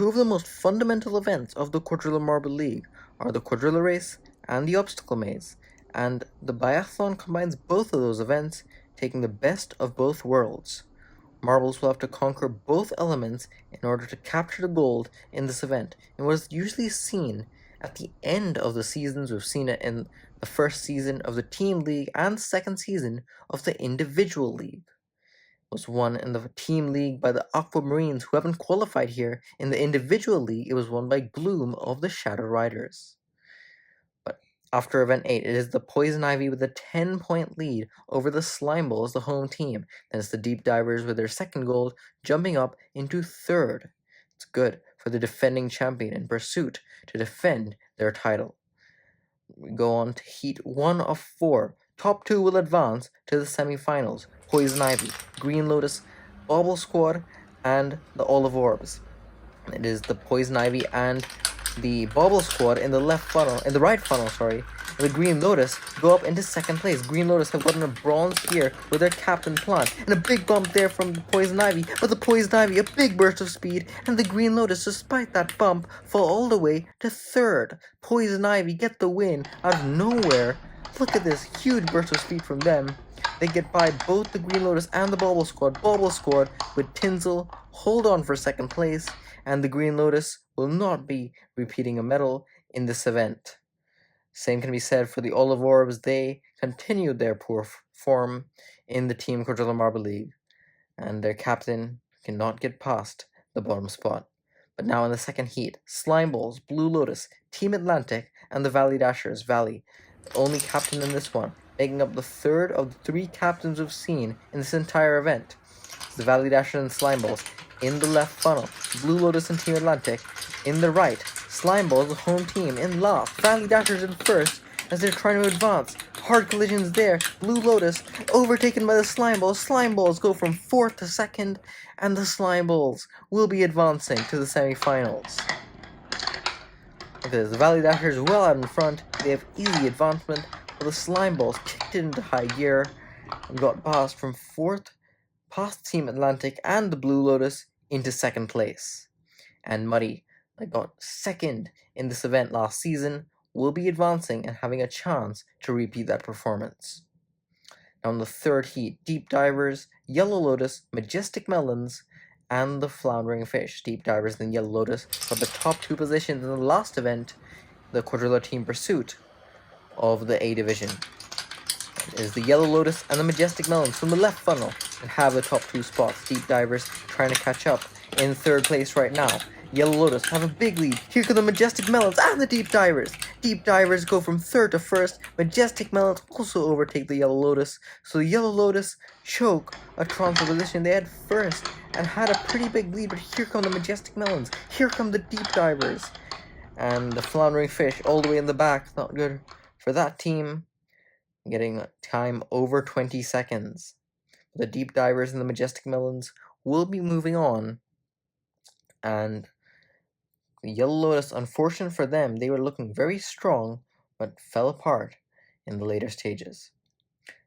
two of the most fundamental events of the Quadrilla Marble League are the Quadrilla Race and the Obstacle Maze, and the Biathlon combines both of those events, taking the best of both worlds. Marbles will have to conquer both elements in order to capture the gold in this event, in what is usually seen at the end of the seasons. We've seen it in the first season of the Team League and second season of the Individual League. Was won in the Team League by the Aquamarines, who haven't qualified here. In the Individual League, it was won by Gloom of the Shadow Riders. But after Event 8, it is the Poison Ivy with a 10-point lead over the Slime Balls, the home team. Then it's the Deep Divers with their second gold, jumping up into third. It's good for the defending champion in pursuit to defend their title. We go on to Heat 1 of 4. Top 2 will advance to the semi-finals. Poison Ivy, Green Lotus, Bobble Squad, and the Olive Orbs. It is the Poison Ivy and the Bobble Squad in the right funnel, the Green Lotus go up into second place. Green Lotus have gotten a bronze here with their captain Plant, and a big bump there from the Poison Ivy, but the Poison Ivy, a big burst of speed, and the Green Lotus, despite that bump, fall all the way to third. Poison Ivy get the win out of nowhere. Look at this huge burst of speed from them. They get by both the Green Lotus and the Bobble Squad. Bobble Squad with Tinsel hold on for second place, and the Green Lotus will not be repeating a medal in this event. Same can be said for the Olive Orbs. They continued their poor form in the Team Quadrilla Marble League, and their captain cannot get past the bottom spot. But now in the second heat, Slime Balls, Blue Lotus, Team Atlantic, and the Valley Dashers, Valley, the only captain in this one, making up the third of the 3 captains we've seen in this entire event. It's the Valley Dashers and Slime Balls in the left funnel, Blue Lotus and Team Atlantic in the right, Slime Balls, the home team, in last, Valley Dashers in first as they're trying to advance. Hard collisions there, Blue Lotus overtaken by the Slime Balls. Slime Balls go from 4th to 2nd, and the Slime Balls will be advancing to the semi-finals. Look at this, the Valley Dashers well out in front, they have easy advancement, but the Slime Balls kicked it into high gear and got past from 4th, past Team Atlantic and the Blue Lotus into 2nd place. And Muddy, that got 2nd in this event last season, will be advancing and having a chance to repeat that performance. Now in the third heat, Deep Divers, Yellow Lotus, Majestic Melons, and the Floundering Fish. Deep Divers and Yellow Lotus got the top 2 positions in the last event, the Quadrilla Team Pursuit of the A Division. It is the Yellow Lotus and the Majestic Melons from the left funnel that have the top 2 spots. Deep Divers trying to catch up in 3rd place right now. Yellow Lotus have a big lead. Here come the Majestic Melons and the Deep Divers. Deep Divers go from 3rd to 1st. Majestic Melons also overtake the Yellow Lotus. So the Yellow Lotus choke a transfer position. They had 1st and had a pretty big lead, but here come the Majestic Melons. Here come the Deep Divers. And the Floundering Fish all the way in the back. Not good for that team. Getting time over 20 seconds. The Deep Divers and the Majestic Melons will be moving on. And the Yellow Lotus, unfortunate for them, they were looking very strong, but fell apart in the later stages.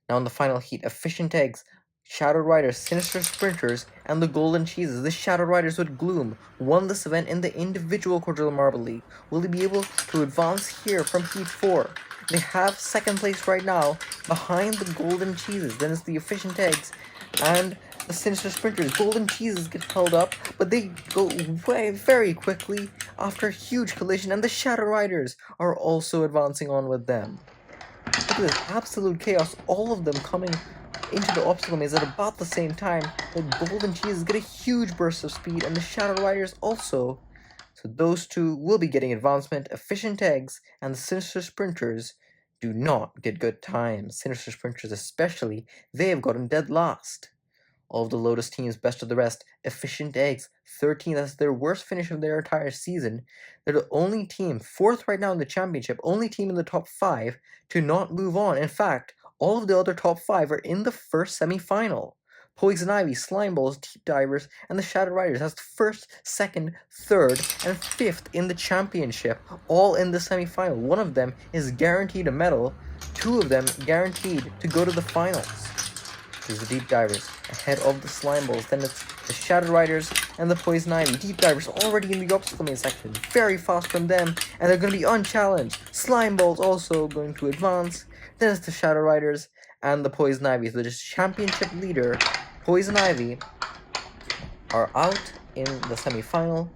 Now in the final heat, Efficient Eggs, Shadow Riders, Sinister Sprinters, and the Golden Cheeses. The Shadow Riders with Gloom won this event in the individual Quadrilla Marble League. Will they be able to advance here from Heat 4? They have 2nd place right now, behind the Golden Cheeses. Then it's the Efficient Eggs and the Sinister Sprinters. Golden Cheeses get held up, but they go away very quickly after a huge collision, and the Shadow Riders are also advancing on with them. Look at this absolute chaos, all of them coming into the obstacle maze at about the same time. The Golden Cheeses get a huge burst of speed, and the Shadow Riders also. So those 2 will be getting advancement. Efficient Eggs and the Sinister Sprinters do not get good times. Sinister Sprinters especially, they have gotten dead last. All of the Lotus teams best of the rest. Efficient Eggs, 13th, that's their worst finish of their entire season. They're the only team, 4th right now in the championship, only team in the top 5 to not move on. In fact, all of the other top 5 are in the first semi-final. Poison Ivy, Slime Balls, Deep Divers, and the Shadow Riders has 1st, 2nd, 3rd, and 5th in the championship, all in the semi-final. One of them is guaranteed a medal, 2 of them guaranteed to go to the finals. There's the Deep Divers ahead of the Slime Balls. Then it's the Shadow Riders and the Poison Ivy. Deep Divers already in the obstacle maze section. Very fast from them, and they're going to be unchallenged. Slime Balls also going to advance. Then it's the Shadow Riders and the Poison Ivy. So just championship leader, Poison Ivy, are out in the semi-final,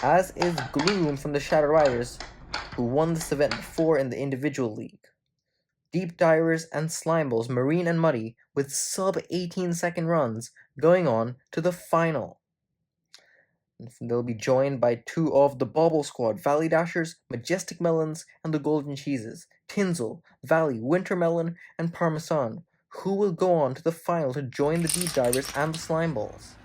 as is Gloom from the Shadow Riders, who won this event before in the individual league. Deep Divers and Slime Balls, Marine and Muddy, with sub 18-second runs, going on to the final. They'll be joined by two of the Bobble Squad, Valley Dashers, Majestic Melons, and the Golden Cheeses, Tinsel, Valley, Winter Melon, and Parmesan, who will go on to the final to join the Deep Divers and the Slime Balls.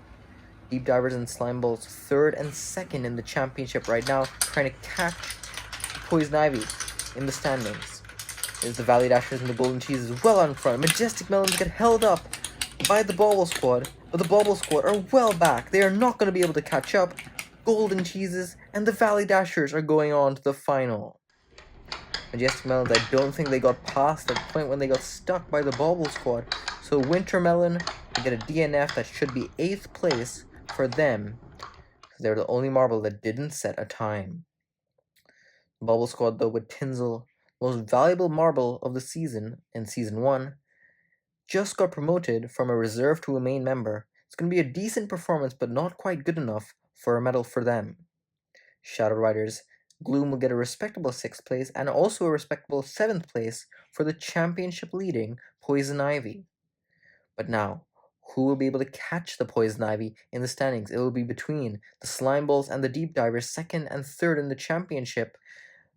Deep Divers and Slime Balls 3rd and 2nd in the championship right now, trying to catch Poison Ivy in the standings. Is the Valley Dashers and the Golden Cheeses well on front. Majestic Melons get held up by the Bobble Squad, but the Bobble Squad are well back. They are not going to be able to catch up. Golden Cheeses and the Valley Dashers are going on to the final. Majestic Melons, I don't think they got past that point when they got stuck by the Bobble Squad. So Winter Melon will get a DNF that should be 8th place for them. They're the only marble that didn't set a time. Bobble Squad, though, with Tinsel, most valuable marble of the season in Season 1, just got promoted from a reserve to a main member. It's going to be a decent performance, but not quite good enough for a medal for them. Shadow Riders, Gloom will get a respectable 6th place and also a respectable 7th place for the championship leading Poison Ivy. But now, who will be able to catch the Poison Ivy in the standings? It will be between the Slime Balls and the Deep Divers, 2nd and 3rd in the championship.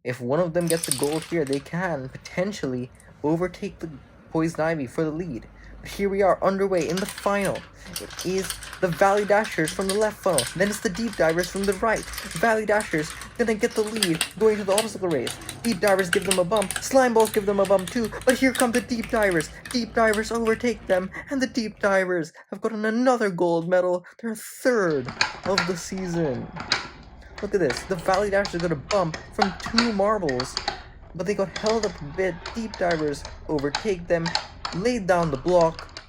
If one of them gets a gold here, they can potentially overtake the Poison Ivy for the lead. But here we are underway in the final. It is the Valley Dashers from the left funnel. Then it's the Deep Divers from the right. Valley Dashers gonna get the lead going to the obstacle race. Deep Divers give them a bump. Slime Balls give them a bump too. But here come the Deep Divers. Deep Divers overtake them. And the Deep Divers have gotten another gold medal. Their 3rd of the season. Look at this. The Valley Dashers got a bump from 2 marbles, but they got held up a bit. Deep Divers overtake them, laid down the block,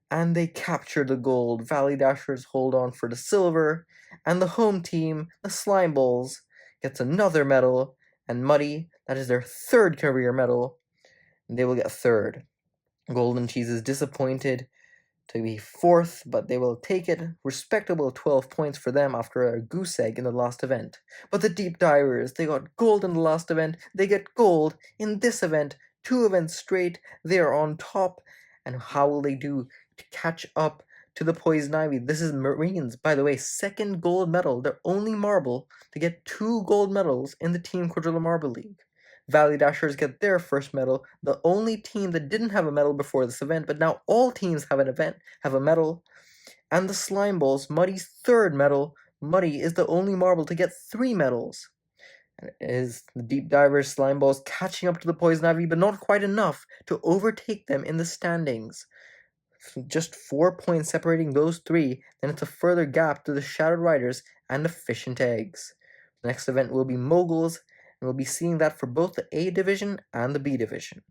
and they capture the gold. Valley Dashers hold on for the silver, and the home team, the Slime Balls, gets another medal, and Muddy, that is their 3rd career medal, and they will get 3rd. Golden Cheese is disappointed to be 4th, but they will take it. Respectable 12 points for them after a goose egg in the last event. But the Deep Divers, they got gold in the last event. They get gold in this event. 2 events straight. They are on top. And how will they do to catch up to the Poison Ivy? This is Marines, by the way, 2nd gold medal. Their only marble to get 2 gold medals in the Team Quadrilla Marble League. Valley Dashers get their 1st medal, the only team that didn't have a medal before this event, but now all teams have a medal. And the Slime Balls, Muddy's 3rd medal. Muddy is the only marble to get 3 medals. And it is the Deep Divers, Slime Balls catching up to the Poison Ivy, but not quite enough to overtake them in the standings. Just 4 points separating those 3, then it's a further gap to the Shadow Riders and the Fish and Eggs. The next event will be Moguls, and we'll be seeing that for both the A division and the B division.